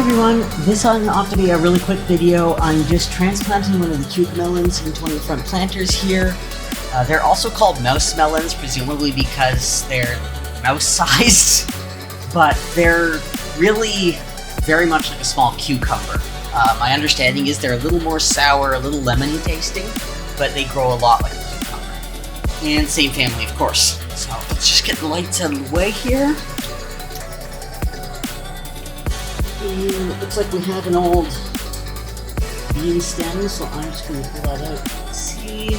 everyone, this ought to be a really quick video. I'm just transplanting one of the Cucamelons into one of the front planters here. They're also called Mouse Melons, presumably because they're mouse-sized, but they're really very much like a small cucumber. My understanding is they're a little more sour, a little lemony tasting, but they grow a lot like a cucumber. And same family, of course. So let's just get the lights out of the way here. And it looks like we have an old bean stem, so I'm just going to pull that out and see.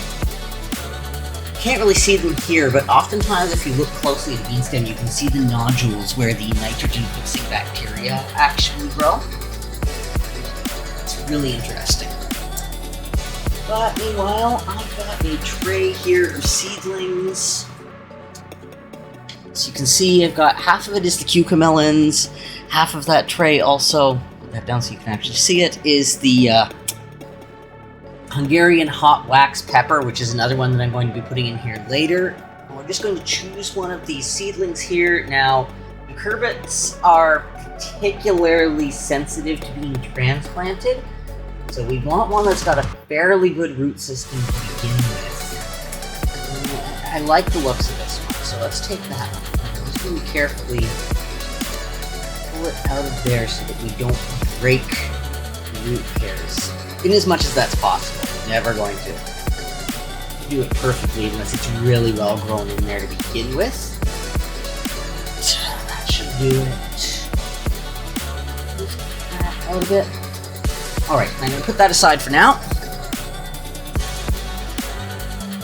Can't really see them here, but oftentimes if you look closely at the bean stem, you can see the nodules where the nitrogen-fixing bacteria actually grow. It's really interesting. But meanwhile, I've got a tray here of seedlings. So you can see I've got half of it is the Cucamelons, half of that tray also, put that down so you can actually see it, is the Hungarian hot wax pepper, which is another one that I'm going to be putting in here later. And we're just going to choose one of these seedlings here. Now, cucurbits are particularly sensitive to being transplanted, so we want one that's got a fairly good root system to begin with. I like the looks of this one, so let's take that one. I'm just going to carefully pull it out of there so that we don't break the root hairs, in as much as that's possible. Never going to do it perfectly unless it's really well grown in there to begin with. That should do it. Just get that out a bit. Alright, I'm going to put that aside for now.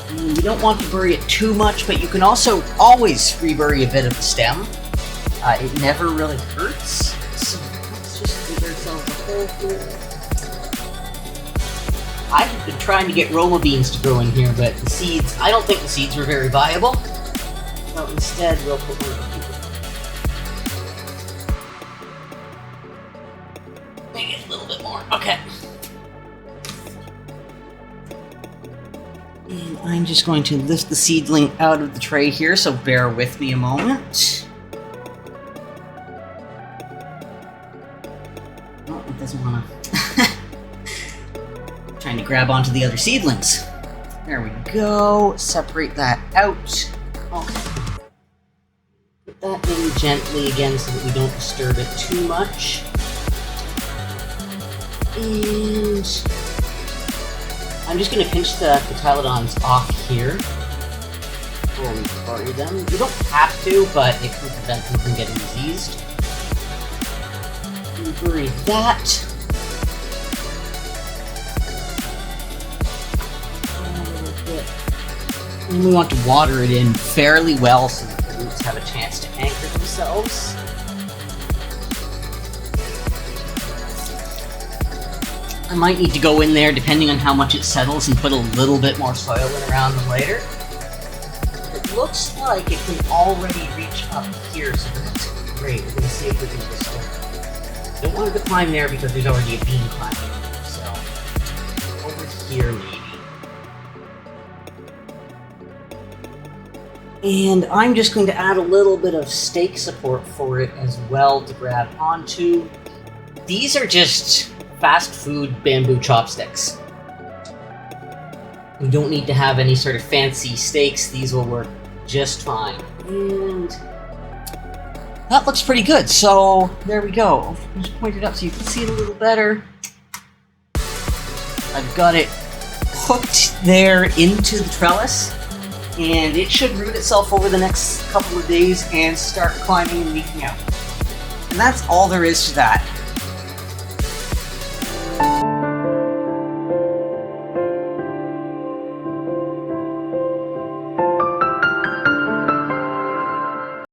And you don't want to bury it too much, but you can also always rebury a bit of the stem. It never really hurts. So let's just give ourselves a hole here. I've been trying to get Roma beans to grow in here, but the seeds, I don't think the seeds were very viable. So instead, we'll put one of the Make it a little bit more. Okay. And I'm just going to lift the seedling out of the tray here, so bear with me a moment. Oh, it doesn't want to... Trying to grab onto the other seedlings. There we go. Separate that out. Okay. Put that in gently again so that we don't disturb it too much. And I'm just going to pinch the cotyledons off here before we bury them. You don't have to, but it can prevent them from getting diseased. We bury that. And we want to water it in fairly well so that the roots have a chance to anchor themselves. I might need to go in there, depending on how much it settles, and put a little bit more soil in around them later. It looks like it can already reach up here, so that's great. We're going to see if we can just... Don't want it to climb there because there's already a bean climbing. So, over here maybe. And I'm just going to add a little bit of stake support for it as well to grab onto. These are just fast food bamboo chopsticks. You don't need to have any sort of fancy stakes. These will work just fine. And that looks pretty good. So there we go. I'll just point it up so you can see it a little better. I've got it hooked there into the trellis. And it should root itself over the next couple of days and start climbing and leaking out. And that's all there is to that.